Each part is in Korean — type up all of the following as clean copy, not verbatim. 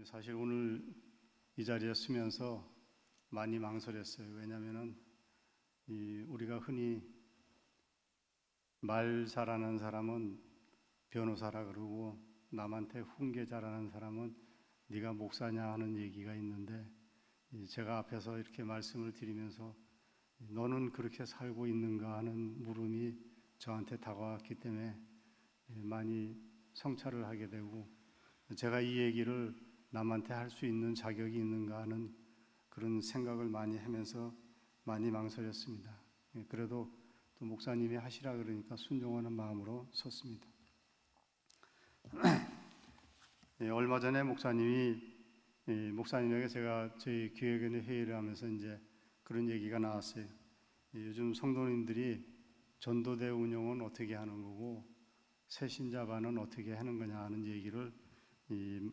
사실 오늘 이 자리에 서면서 많이 망설였어요. 왜냐하면은 우리가 흔히 말 잘하는 사람은 변호사라 그러고 남한테 훈계 잘하는 사람은 네가 목사냐 하는 얘기가 있는데, 제가 앞에서 이렇게 말씀을 드리면서 너는 그렇게 살고 있는가 하는 물음이 저한테 다가왔기 때문에 많이 성찰을 하게 되고, 제가 이 얘기를 남한테 할 수 있는 자격이 있는가 하는 그런 생각을 많이 하면서 많이 망설였습니다. 그래도 또 목사님이 하시라 그러니까 순종하는 마음으로 섰습니다. 얼마 전에 목사님에게 제가 저희 교회견의 회의를 하면서 이제 그런 얘기가 나왔어요. 요즘 성도님들이 전도대 운영은 어떻게 하는 거고 새신자반은 어떻게 하는 거냐 하는 얘기를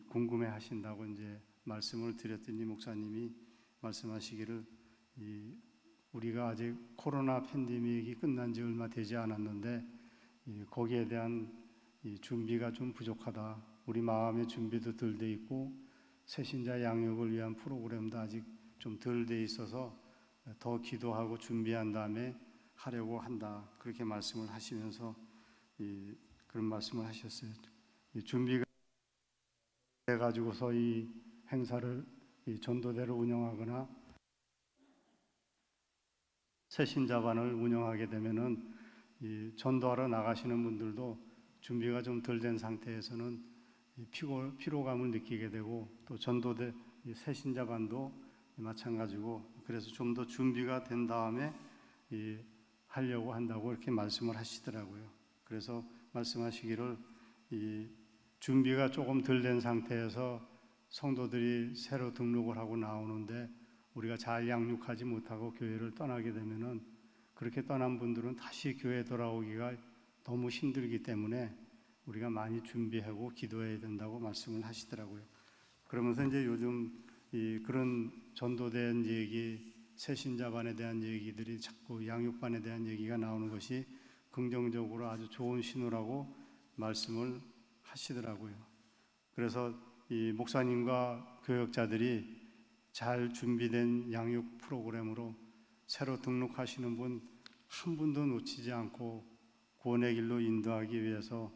궁금해 하신다고 이제 말씀을 드렸더니, 목사님이 말씀하시기를 우리가 아직 코로나 팬데믹이 끝난 지 얼마 되지 않았는데 거기에 대한 준비가 좀 부족하다. 우리 마음의 준비도 덜 돼 있고 새신자 양육을 위한 프로그램도 아직 좀 덜 돼 있어서 더 기도하고 준비한 다음에 하려고 한다. 그렇게 말씀을 하시면서 그런 말씀을 하셨어요. 준비가 해가지고서 이 행사를 전도대로 운영하거나 새신자반을 운영하게 되면은 전도하러 나가시는 분들도 준비가 좀 덜 된 상태에서는 피로감을 느끼게 되고, 또 전도대 새신자반도 마찬가지고, 그래서 좀 더 준비가 된 다음에 하려고 한다고 이렇게 말씀을 하시더라고요. 그래서 말씀하시기를 준비가 조금 덜 된 상태에서 성도들이 새로 등록을 하고 나오는데 우리가 잘 양육하지 못하고 교회를 떠나게 되면은, 그렇게 떠난 분들은 다시 교회에 돌아오기가 너무 힘들기 때문에 우리가 많이 준비하고 기도해야 된다고 말씀을 하시더라고요. 그러면서 이제 요즘 그런 전도된 얘기, 새신자반에 대한 얘기들이 자꾸 양육반에 대한 얘기가 나오는 것이 긍정적으로 아주 좋은 신호라고 말씀을 하시더라고요. 그래서 이 목사님과 교역자들이 잘 준비된 양육 프로그램으로 새로 등록하시는 분 한 분도 놓치지 않고 구원의 길로 인도하기 위해서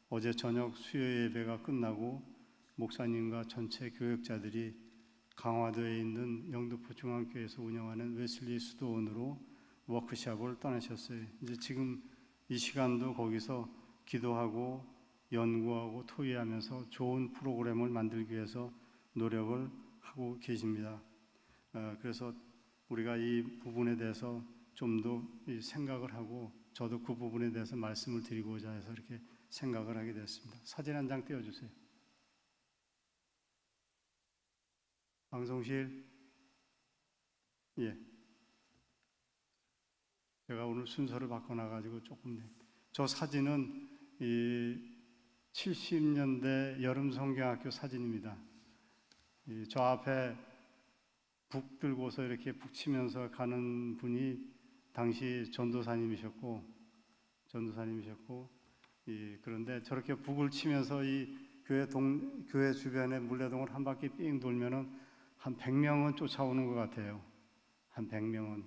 어제 저녁 수요 예배가 끝나고 목사님과 전체 교역자들이 강화도에 있는 영등포 중앙교회에서 운영하는 웨슬리 수도원으로 워크숍을 떠나셨어요. 이제 지금 이 시간도 거기서 기도하고 연구하고 토의하면서 좋은 프로그램을 만들기 위해서 노력을 하고 계십니다. 그래서 우리가 이 부분에 대해서 좀 더 생각을 하고, 저도 그 부분에 대해서 말씀을 드리고자 해서 이렇게 생각을 하게 됐습니다. 사진 한 장 띄워주세요. 방송실. 예. 제가 오늘 순서를 바꿔놔가지고 조금. 저 사진은 70년대 여름 성경학교 사진입니다. 저 앞에 북 들고서 이렇게 북 치면서 가는 분이 당시 전도사님이셨고, 그런데 저렇게 북을 치면서 이 교회 주변에 물레동을 한 바퀴 삥 돌면은 한 100명은 쫓아오는 것 같아요. 한 100명은.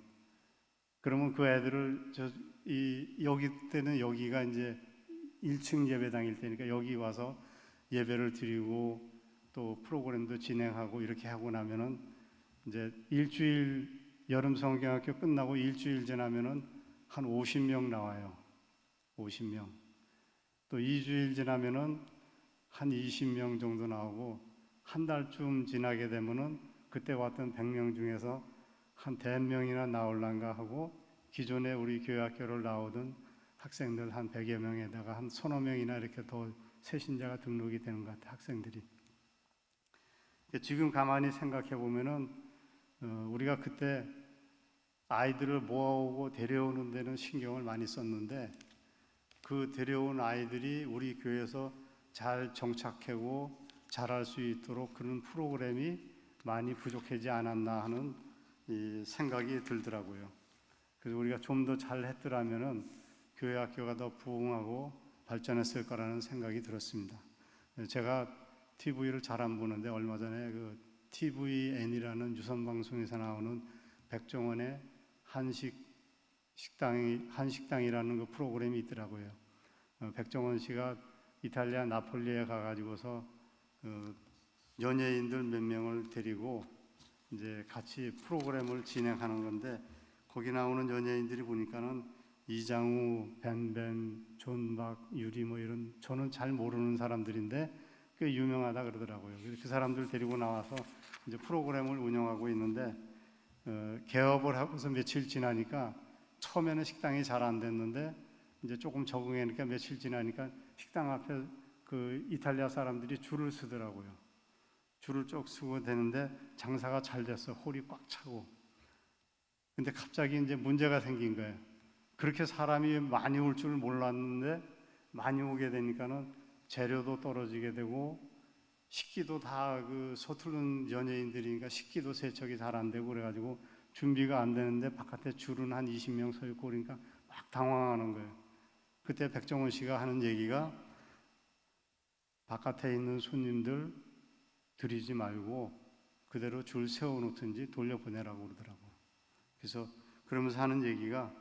그러면 그 애들을 여기 때는 여기가 이제 1층 예배당일 때니까 여기 와서 예배를 드리고 또 프로그램도 진행하고 이렇게 하고 나면은 이제 일주일, 여름 성경학교 끝나고 일주일 지나면은 한 50명 나와요. 50명. 또 2주일 지나면은 한 20명 정도 나오고, 한 달쯤 지나게 되면은 그때 왔던 100명 중에서 한 100명이나 나올란가 하고, 기존에 우리 교회학교를 나오던 학생들 한 100여 명에다가 한 서너 명이나 이렇게 더 새신자가 등록이 되는 것 같아요, 학생들이. 지금 가만히 생각해 보면은 우리가 그때 아이들을 모아오고 데려오는 데는 신경을 많이 썼는데, 그 데려온 아이들이 우리 교회에서 잘 정착하고 잘할 수 있도록 그런 프로그램이 많이 부족하지 않았나 하는 생각이 들더라고요. 그래서 우리가 좀 더 잘했더라면은 교회 학교가 더 부흥하고 발전했을 거라는 생각이 들었습니다. 제가 TV를 잘 안 보는데 얼마 전에 그 TVN이라는 유선 방송에서 나오는 백종원의 한식당이라는 그 프로그램이 있더라고요. 백종원 씨가 이탈리아 나폴리에 가가지고서 연예인들 몇 명을 데리고 이제 같이 프로그램을 진행하는 건데 거기 나오는 연예인들이 보니까는 이장우, 뱀뱀, 존박, 유리 뭐 이런 저는 잘 모르는 사람들인데 꽤 유명하다 그러더라고요. 그 사람들 데리고 나와서 이제 프로그램을 운영하고 있는데 개업을 하고서 며칠 지나니까 처음에는 식당이 잘 안 됐는데 이제 조금 적응하니까 며칠 지나니까 식당 앞에 그 이탈리아 사람들이 줄을 서더라고요. 줄을 쭉 서고 되는데 장사가 잘 됐어. 홀이 꽉 차고. 근데 갑자기 이제 문제가 생긴 거예요. 그렇게 사람이 많이 올 줄 몰랐는데 많이 오게 되니까는 재료도 떨어지게 되고 식기도 다 그 서투른 연예인들이니까 식기도 세척이 잘 안 되고 그래가지고 준비가 안 되는데 바깥에 줄은 한 20명 서 있고 그러니까 막 당황하는 거예요. 그때 백종원 씨가 하는 얘기가 바깥에 있는 손님들 들이지 말고 그대로 줄 세워놓든지 돌려보내라고 그러더라고요. 그래서 그러면서 하는 얘기가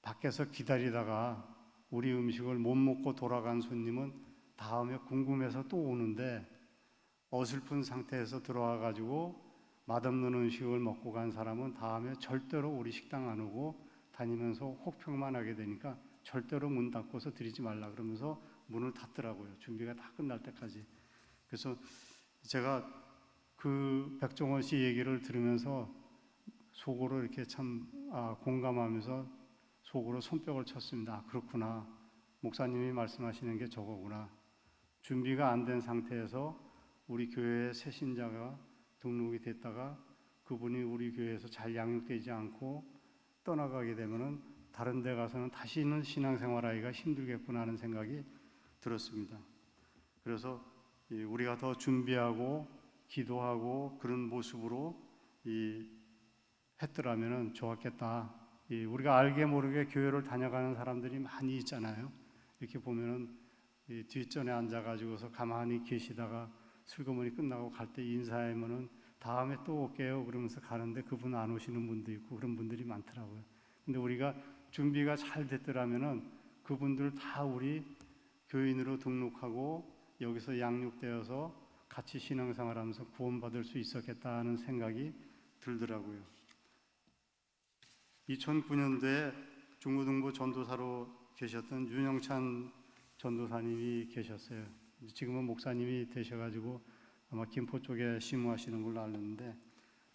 밖에서 기다리다가 우리 음식을 못 먹고 돌아간 손님은 다음에 궁금해서 또 오는데 어설픈 상태에서 들어와 가지고 맛없는 음식을 먹고 간 사람은 다음에 절대로 우리 식당 안 오고 다니면서 혹평만 하게 되니까 절대로 문 닫고서 들이지 말라 그러면서 문을 닫더라고요. 준비가 다 끝날 때까지. 그래서 제가 그 백종원 씨 얘기를 들으면서 속으로 이렇게 참 공감하면서 속으로 손뼉을 쳤습니다. 그렇구나. 목사님이 말씀하시는 게 저거구나. 준비가 안 된 상태에서 우리 교회에 새 신자가 등록이 됐다가 그분이 우리 교회에서 잘 양육되지 않고 떠나가게 되면은 다른 데 가서는 다시는 신앙생활하기가 힘들겠구나 하는 생각이 들었습니다. 그래서 우리가 더 준비하고 기도하고 그런 모습으로 했더라면 좋았겠다. 우리가 알게 모르게 교회를 다녀가는 사람들이 많이 있잖아요. 이렇게 보면은 뒷전에 앉아가지고서 가만히 계시다가 슬그머니 끝나고 갈 때 인사하면은 다음에 또 올게요 그러면서 가는데 그분 안 오시는 분도 있고 그런 분들이 많더라고요. 근데 우리가 준비가 잘 됐더라면은 그분들 다 우리 교인으로 등록하고 여기서 양육되어서 같이 신앙생활하면서 구원받을 수 있었겠다는 생각이 들더라고요. 2009년도에 중고등부 전도사로 계셨던 윤영찬 전도사님이 계셨어요. 지금은 목사님이 되셔가지고 아마 김포 쪽에 심우하시는 걸로 알았는데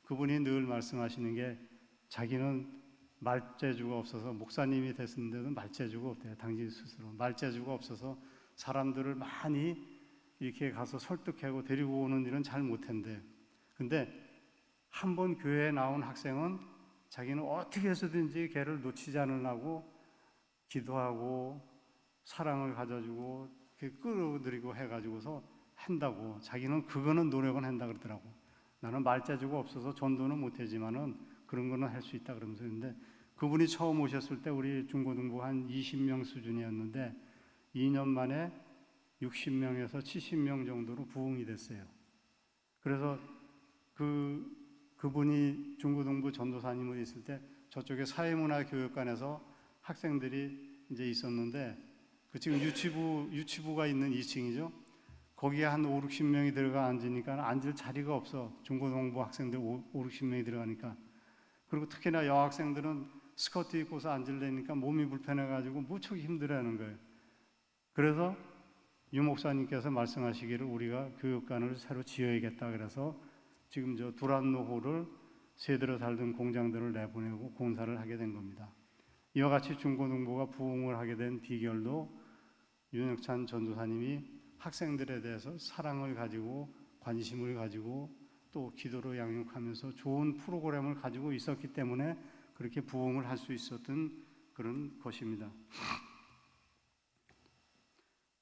그분이 늘 말씀하시는 게 자기는 말재주가 없어서 목사님이 됐는데도 말재주가 없대요. 당신 스스로 말재주가 없어서 사람들을 많이 이렇게 가서 설득하고 데리고 오는 일은 잘 못한대요. 근데 한 번 교회에 나온 학생은 자기는 어떻게 해서든지 걔를 놓치지 않으려고 기도하고 사랑을 가져주고 끌어들이고 해가지고서 한다고. 자기는 그거는 노력은 한다 그러더라고. 나는 말재주가 없어서 전도는 못하지만은 그런 거는 할 수 있다 그러면서. 근데 그분이 처음 오셨을 때 우리 중고등부 한 20명 수준이었는데 2년 만에 60명에서 70명 정도로 부흥이 됐어요. 그래서 그분이 중고등부 전도사님으로 있을 때 저쪽에 사회문화교육관에서 학생들이 이제 있었는데 그 지금 유치부가 있는 2층이죠. 거기에 한 5, 60명이 들어가 앉으니까 앉을 자리가 없어. 중고등부 학생들 5, 60명이 들어가니까. 그리고 특히나 여학생들은 스커트 입고서 앉으려니까 몸이 불편해가지고 무척 힘들어하는 거예요. 그래서 유 목사님께서 말씀하시기를 우리가 교육관을 새로 지어야겠다 그래서 지금 저 두란노호를 세대로 살던 공장들을 내보내고 공사를 하게 된 겁니다. 이와 같이 중고등부가 부흥을 하게 된 비결도 윤혁찬 전도사님이 학생들에 대해서 사랑을 가지고 관심을 가지고 또 기도로 양육하면서 좋은 프로그램을 가지고 있었기 때문에 그렇게 부흥을 할 수 있었던 그런 것입니다.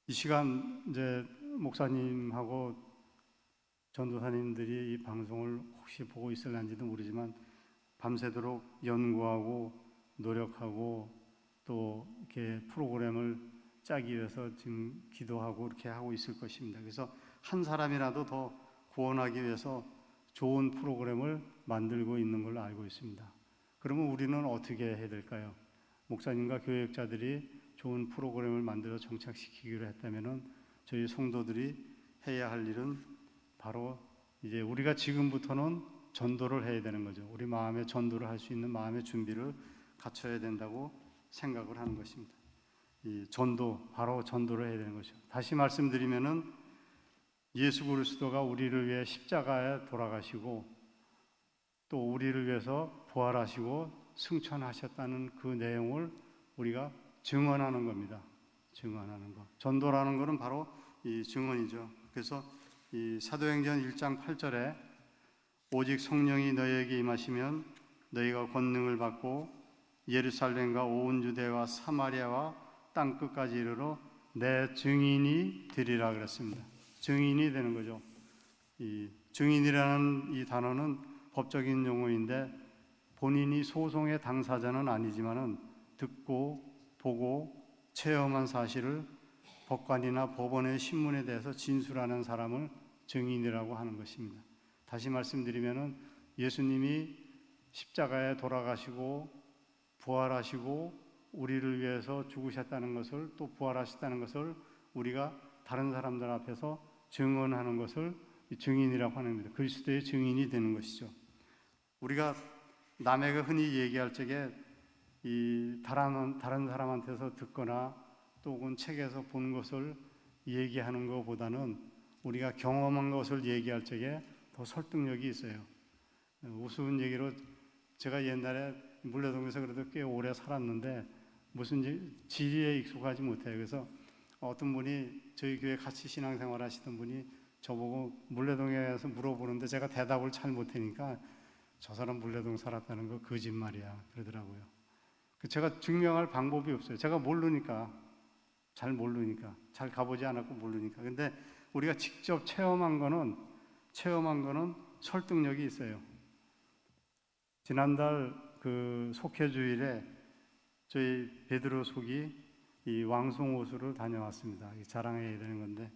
이 시간 이제 목사님하고 전도사님들이 이 방송을 혹시 보고 있을는지도 모르지만 밤새도록 연구하고 노력하고 또 이렇게 프로그램을 짜기 위해서 지금 기도하고 이렇게 하고 있을 것입니다. 그래서 한 사람이라도 더 구원하기 위해서 좋은 프로그램을 만들고 있는 걸로 알고 있습니다. 그러면 우리는 어떻게 해야 될까요? 목사님과 교역자들이 좋은 프로그램을 만들어 정착시키기로 했다면은 저희 성도들이 해야 할 일은 바로 이제 우리가 지금부터는 전도를 해야 되는 거죠. 우리 마음의 전도를 할 수 있는 마음의 준비를 갖춰야 된다고 생각을 하는 것입니다. 이 전도, 바로 전도를 해야 되는 것이죠. 다시 말씀드리면은 예수 그리스도가 우리를 위해 십자가에 돌아가시고 또 우리를 위해서 부활하시고 승천하셨다는 그 내용을 우리가 증언하는 겁니다. 증언하는 것. 전도라는 것은 바로 이 증언이죠. 그래서 이 사도행전 1장 8절에 오직 성령이 너희에게 임하시면 너희가 권능을 받고 예루살렘과 온 유대와 사마리아와 땅 끝까지 이르러 내 증인이 되리라 그랬습니다. 증인이 되는 거죠. 이 증인이라는 이 단어는 법적인 용어인데 본인이 소송의 당사자는 아니지만은 듣고 보고 체험한 사실을 법관이나 법원의 신문에 대해서 진술하는 사람을 증인이라고 하는 것입니다. 다시 말씀드리면은 예수님이 십자가에 돌아가시고 부활하시고 우리를 위해서 죽으셨다는 것을 또 부활하셨다는 것을 우리가 다른 사람들 앞에서 증언하는 것을 증인이라고 하는 겁니다. 그리스도의 증인이 되는 것이죠. 우리가 남에게 흔히 얘기할 적에 이 다른 사람한테서 듣거나 또 혹은 책에서 본 것을 얘기하는 것보다는 우리가 경험한 것을 얘기할 적에 더 설득력이 있어요. 우스운 얘기로 제가 옛날에 물레동에서 그래도 꽤 오래 살았는데 무슨 지리에 익숙하지 못해요. 그래서 어떤 분이 저희 교회 같이 신앙생활 하시던 분이 저보고 물레동에서 물어보는데 제가 대답을 잘 못하니까 저 사람 물레동 살았다는 거 거짓말이야 그러더라고요. 제가 증명할 방법이 없어요. 제가 모르니까, 잘 가보지 않았고 모르니까. 근데 우리가 직접 체험한 거는 설득력이 있어요. 지난달 그 속회주일에 저희 베드로 속이 이 왕송호수를 다녀왔습니다. 자랑해야 되는 건데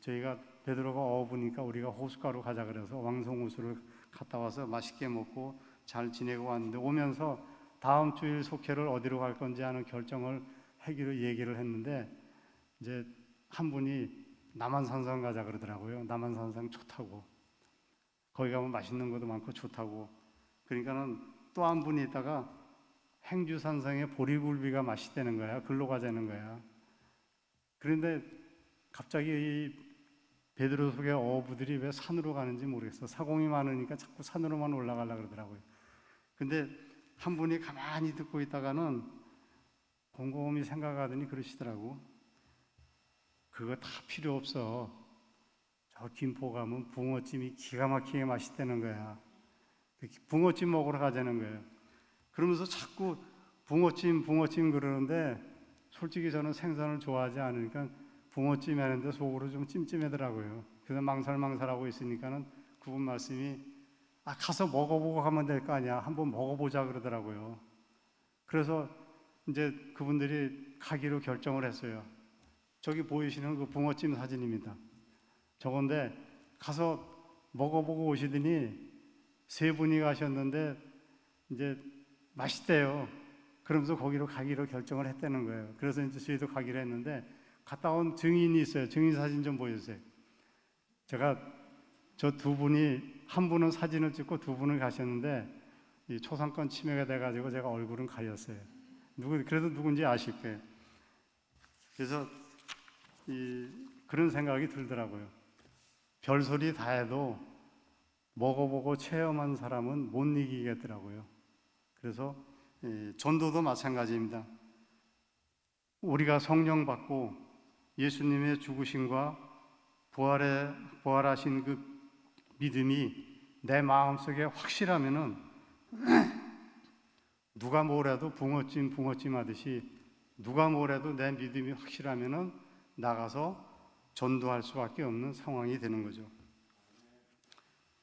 저희가 베드로가 어부니까 우리가 호숫가로 가자 그래서 왕송호수를 갔다 와서 맛있게 먹고 잘 지내고 왔는데 오면서 다음 주일 속회를 어디로 갈 건지 하는 결정을 하기로 얘기를 했는데 이제 한 분이 남한산성 가자 그러더라고요. 남한산성 좋다고. 거기 가면 맛있는 것도 많고 좋다고. 그러니까는 또 한 분이 있다가 행주산성의 보리굴비가 맛있다는 거야. 글로 가자는 거야. 그런데 갑자기 이 베드로 속의 어부들이 왜 산으로 가는지 모르겠어. 사공이 많으니까 자꾸 산으로만 올라가려고 그러더라고요. 근데 한 분이 가만히 듣고 있다가는 곰곰이 생각하더니 그러시더라고. 그거 다 필요 없어. 저 김포 가면 붕어찜이 기가 막히게 맛있다는 거야. 붕어찜 먹으러 가자는 거예요. 그러면서 자꾸 붕어찜 그러는데 솔직히 저는 생선을 좋아하지 않으니까 붕어찜 하는데 속으로 좀 찜찜하더라고요. 그래서 망설하고 있으니까는 그분 말씀이 가서 먹어보고 가면 될 거 아니야. 한번 먹어보자 그러더라고요. 그래서 이제 그분들이 가기로 결정을 했어요. 저기 보이시는 그 붕어찜 사진입니다. 저건데 가서 먹어보고 오시더니 세 분이 가셨는데 이제 맛있대요. 그러면서 거기로 가기로 결정을 했다는 거예요. 그래서 이제 저희도 가기로 했는데 갔다 온 증인이 있어요. 증인 사진 좀 보여주세요. 제가 저 두 분이 한 분은 사진을 찍고 두 분은 가셨는데 이 초상권 침해가 돼가지고 제가 얼굴은 가렸어요. 그래도 누군지 아실 거예요. 그래서 그런 생각이 들더라고요. 별소리 다 해도 먹어보고 체험한 사람은 못 이기겠더라고요. 그래서 전도도 마찬가지입니다. 우리가 성령 받고 예수님의 죽으심과 부활하신 그 믿음이 내 마음속에 확실하면은 누가 뭐래도 붕어찜 하듯이 누가 뭐래도 내 믿음이 확실하면은 나가서 전도할 수밖에 없는 상황이 되는 거죠.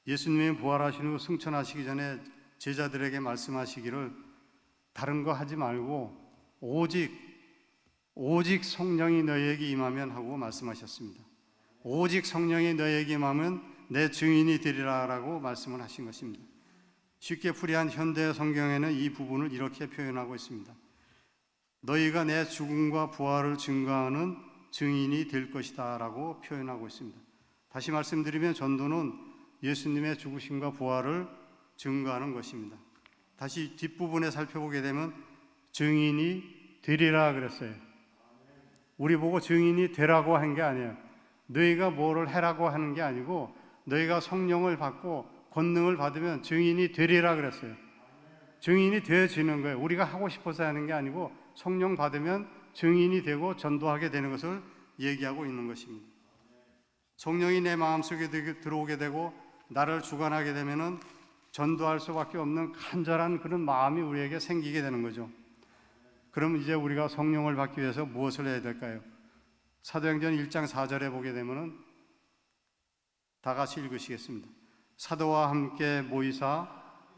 예수님이 부활하신 후 승천하시기 전에 제자들에게 말씀하시기를 다른 거 하지 말고 오직 성령이 너희에게 임하면 하고 말씀하셨습니다. 오직 성령이 너에게 임하면 내 증인이 되리라라고 말씀을 하신 것입니다. 쉽게 풀이한 현대 성경에는 이 부분을 이렇게 표현하고 있습니다. 너희가 내 죽음과 부활을 증거하는 증인이 될 것이다 라고 표현하고 있습니다. 다시 말씀드리면 전도는 예수님의 죽으심과 부활을 증거하는 것입니다. 다시 뒷부분에 살펴보게 되면 증인이 되리라 그랬어요. 우리 보고 증인이 되라고 한 게 아니에요. 너희가 뭐를 해라고 하는 게 아니고 너희가 성령을 받고 권능을 받으면 증인이 되리라 그랬어요. 증인이 되어지는 거예요. 우리가 하고 싶어서 하는 게 아니고 성령 받으면 증인이 되고 전도하게 되는 것을 얘기하고 있는 것입니다. 성령이 내 마음속에 들어오게 되고 나를 주관하게 되면은 전도할 수밖에 없는 간절한 그런 마음이 우리에게 생기게 되는 거죠. 그럼 이제 우리가 성령을 받기 위해서 무엇을 해야 될까요? 사도행전 1장 4절에 보게 되면은 다 같이 읽으시겠습니다. 사도와 함께 모이사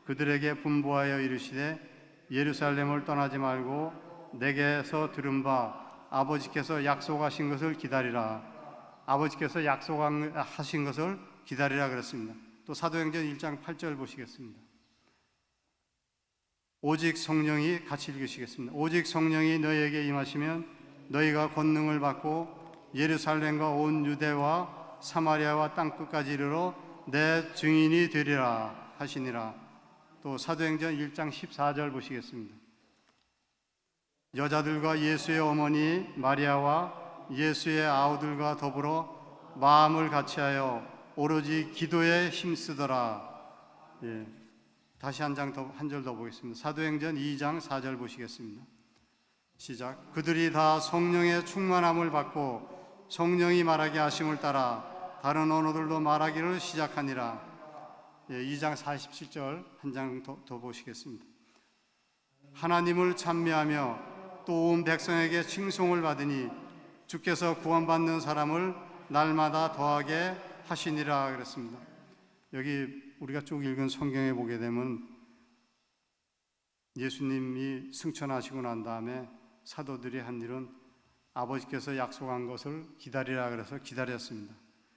그들에게 분부하여 이르시되 예루살렘을 떠나지 말고 내게서 들은 바 아버지께서 약속하신 것을 기다리라. 아버지께서 약속하신 것을 기다리라 그랬습니다. 또 사도행전 1장 8절 보시겠습니다. 오직 성령이 같이 읽으시겠습니다. 오직 성령이 너희에게 임하시면 너희가 권능을 받고 예루살렘과 온 유대와 사마리아와 땅끝까지 이르러 내 증인이 되리라 하시니라. 또 사도행전 1장 14절 보시겠습니다. 여자들과 예수의 어머니 마리아와 예수의 아우들과 더불어 마음을 같이하여 오로지 기도에 힘쓰더라. 예. 다시 한 절 더 보겠습니다. 사도행전 2장 4절 보시겠습니다. 시작. 그들이 다 성령의 충만함을 받고 성령이 말하게 하심을 따라 다른 언어들도 말하기를 시작하니라. 예, 2장 47절 한 장 더 보시겠습니다. 하나님을 찬미하며 또 온 백성에게 칭송을 받으니 주께서 구원받는 사람을 날마다 더하게 하시니라 그랬습니다. 여기 우리가 쭉 읽은 성경에 보게 되면 예수님이 승천하시고 난 다음에 사도들이 한 일은 아버지께서 약속한 것을 기다리라 그래서 기다렸습니다.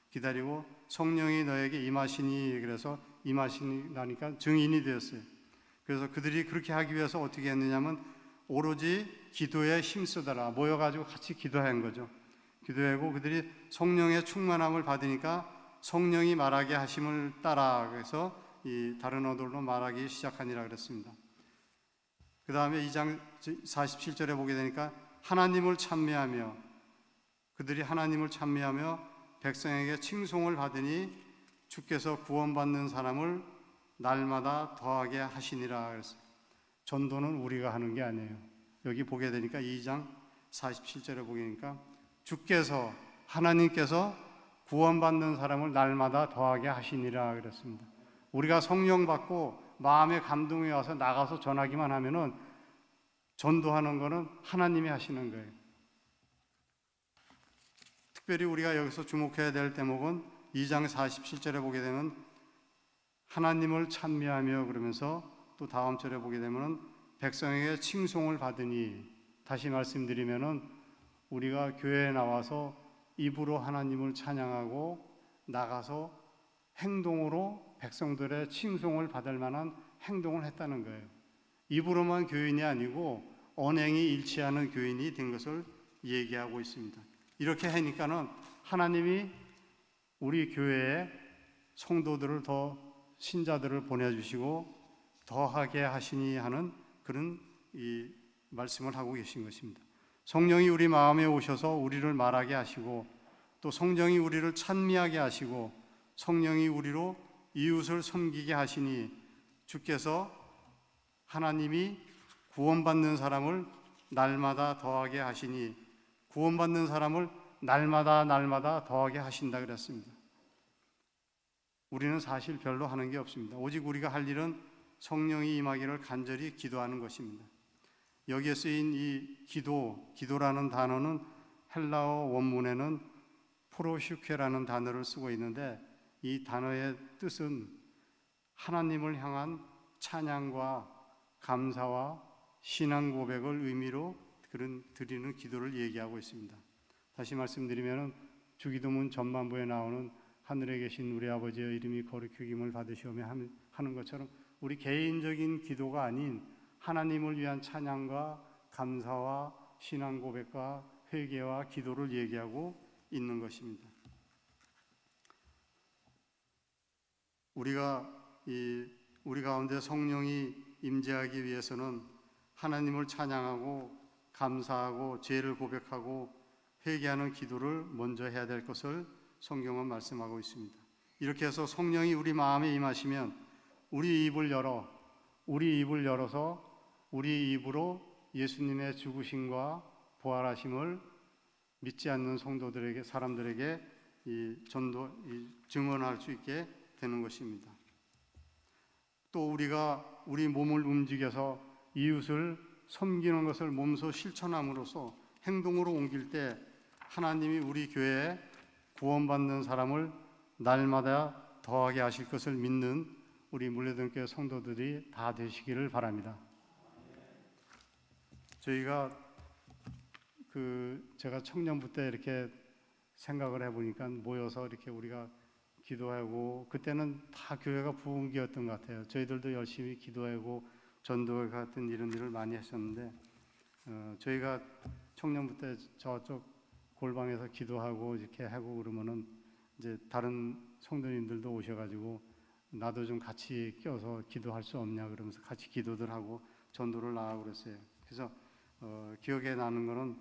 기다리고 성령이 너에게 임하시니 그래서 임하시니까 증인이 되었어요. 그래서 그들이 그렇게 하기 위해서 어떻게 했느냐면 오로지 기도에 힘쓰더라. 모여가지고 같이 기도한 거죠. 기도하고 그들이 성령의 충만함을 받으니까 성령이 말하게 하심을 따라 그래서 이 다른 언어로 말하기 시작하니라 그랬습니다. 그 다음에 2장 47절에 보게 되니까 하나님을 찬미하며 그들이 하나님을 찬미하며 백성에게 칭송을 받으니 주께서 구원받는 사람을 날마다 더하게 하시니라 그랬어요. 전도는 우리가 하는 게 아니에요. 여기 보게 되니까 2장 47절에 보게 되니까 주께서 하나님께서 구원받는 사람을 날마다 더하게 하시니라 그랬습니다. 우리가 성령 받고 마음의 감동이 와서 나가서 전하기만 하면은 전도하는 거는 하나님이 하시는 거예요. 특별히 우리가 여기서 주목해야 될 대목은 2장 47절에 보게 되면 하나님을 찬미하며 그러면서 또 다음 절에 보게 되면 백성에게 칭송을 받으니 다시 말씀드리면은 우리가 교회에 나와서 입으로 하나님을 찬양하고 나가서 행동으로 백성들의 칭송을 받을 만한 행동을 했다는 거예요. 입으로만 교인이 아니고 언행이 일치하는 교인이 된 것을 얘기하고 있습니다. 이렇게 하니까는 하나님이 우리 교회에 성도들을 더 신자들을 보내주시고 더하게 하시니 하는 그런 이 말씀을 하고 계신 것입니다. 성령이 우리 마음에 오셔서 우리를 말하게 하시고 또 성령이 우리를 찬미하게 하시고 성령이 우리로 이웃을 섬기게 하시니 주께서 하나님이 구원받는 사람을 날마다 더하게 하시니 구원받는 사람을 날마다 더하게 하신다 그랬습니다. 우리는 사실 별로 하는 게 없습니다. 오직 우리가 할 일은 성령이 임하기를 간절히 기도하는 것입니다. 여기에 쓰인 이 기도라는 단어는 헬라어 원문에는 프로슈케라는 단어를 쓰고 있는데 이 단어의 뜻은 하나님을 향한 찬양과 감사와 신앙 고백을 의미로 드리는 기도를 얘기하고 있습니다. 다시 말씀드리면 주기도문 전반부에 나오는 하늘에 계신 우리 아버지의 이름이 거룩히 여김을 받으시오며 하는 것처럼 우리 개인적인 기도가 아닌 하나님을 위한 찬양과 감사와 신앙 고백과 회개와 기도를 얘기하고 있는 것입니다. 우리 가운데 성령이 임재하기 위해서는 하나님을 찬양하고 감사하고 죄를 고백하고 회개하는 기도를 먼저 해야 될 것을 성경은 말씀하고 있습니다. 이렇게 해서 성령이 우리 마음에 임하시면 우리 입을 열어서 우리 입으로 예수님의 죽으심과 부활하심을 믿지 않는 성도들에게, 사람들에게 증언할 수 있게 되는 것입니다. 또 우리가 우리 몸을 움직여서 이웃을 섬기는 것을 몸소 실천함으로써 행동으로 옮길 때 하나님이 우리 교회에 구원받는 사람을 날마다 더하게 하실 것을 믿는 우리 물레등교회 성도들이 다 되시기를 바랍니다. 제가 청년부 때 이렇게 생각을 해보니까 모여서 이렇게 우리가 기도하고, 그때는 다 교회가 부흥기였던 것 같아요. 저희들도 열심히 기도하고 전도 같은 이런 일을 많이 했었는데, 저희가 청년부 때 저쪽 골방에서 기도하고 이렇게 하고 그러면은 이제 다른 성도님들도 오셔가지고 나도 좀 같이 껴서 기도할 수 없냐 그러면서 같이 기도들 하고 전도를 나가고 그랬어요. 그래서 기억에 나는 거는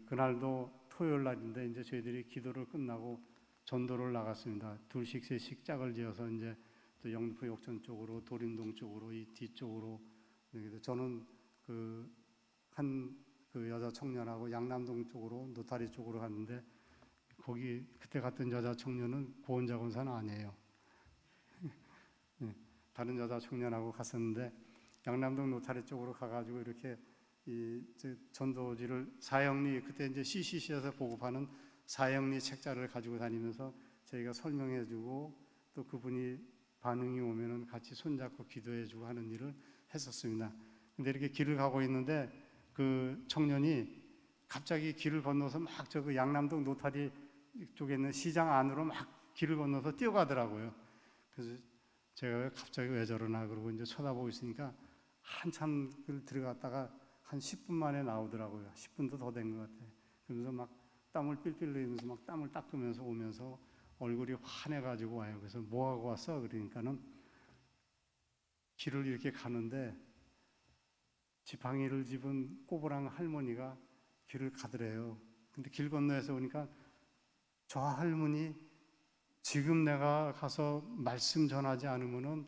그날도 토요일 날인데 이제 저희들이 기도를 끝나고 전도를 나갔습니다. 둘씩 셋씩 짝을 지어서 이제 또 영등포 욕전 쪽으로, 도림동 쪽으로, 이 뒤쪽으로. 저는 한 여자 청년하고 양남동 쪽으로, 노타리 쪽으로 갔는데, 거기 그때 갔던 여자 청년은 고원자 권사는 아니에요. 다른 여자 청년하고 갔었는데 양남동 노타리 쪽으로 가가지고 이렇게 전도지를 사형리, 그때 이제 CCC에서 보급하는 사형리 책자를 가지고 다니면서 저희가 설명해주고 또 그분이 반응이 오면은 같이 손잡고 기도해주고 하는 일을 했었습니다. 근데 이렇게 길을 가고 있는데 그 청년이 갑자기 길을 건너서 막 그 양남동 노타리 쪽에 있는 시장 안으로 막 길을 건너서 뛰어가더라고요. 그래서 제가 갑자기 왜 저러나 그러고 이제 쳐다보고 있으니까 한참 들어갔다가 한 10분 만에 나오더라고요. 10분도 더 된 것 같아요. 그러면서 막 땀을 삘삘 흘리면서 막 땀을 닦으면서 오면서 얼굴이 환해가지고 와요. 그래서 뭐 하고 왔어? 그러니까는 길을 이렇게 가는데 지팡이를 집은 꼬부랑 할머니가 길을 가더래요. 근데 길 건너에서 오니까 저 할머니 지금 내가 가서 말씀 전하지 않으면은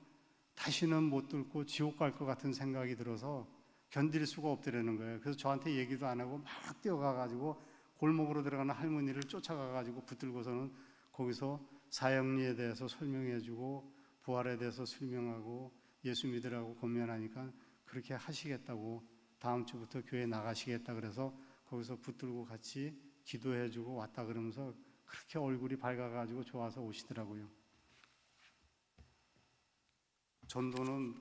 다시는 못 듣고 지옥 갈 것 같은 생각이 들어서 견딜 수가 없더라는 거예요. 그래서 저한테 얘기도 안 하고 막 뛰어가가지고 골목으로 들어가는 할머니를 쫓아가가지고 붙들고서는 거기서 사형리에 대해서 설명해주고 부활에 대해서 설명하고 예수 믿으라고 권면하니까 그렇게 하시겠다고, 다음 주부터 교회 나가시겠다 그래서 거기서 붙들고 같이 기도해주고 왔다 그러면서 그렇게 얼굴이 밝아가지고 좋아서 오시더라고요. 전도는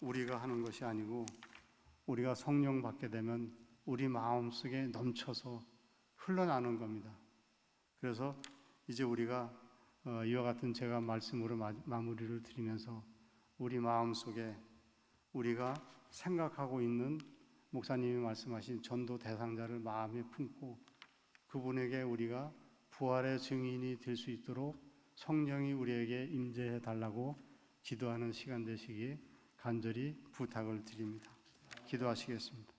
우리가 하는 것이 아니고 우리가 성령 받게 되면 우리 마음속에 넘쳐서 흘러나는 겁니다. 그래서 이제 우리가 이와 같은 제가 말씀으로 마무리를 드리면서 우리 마음속에 우리가 생각하고 있는 목사님이 말씀하신 전도 대상자를 마음에 품고 그분에게 우리가 부활의 증인이 될 수 있도록 성령이 우리에게 임재해 달라고 기도하는 시간 되시기 간절히 부탁을 드립니다. 기도하시겠습니다.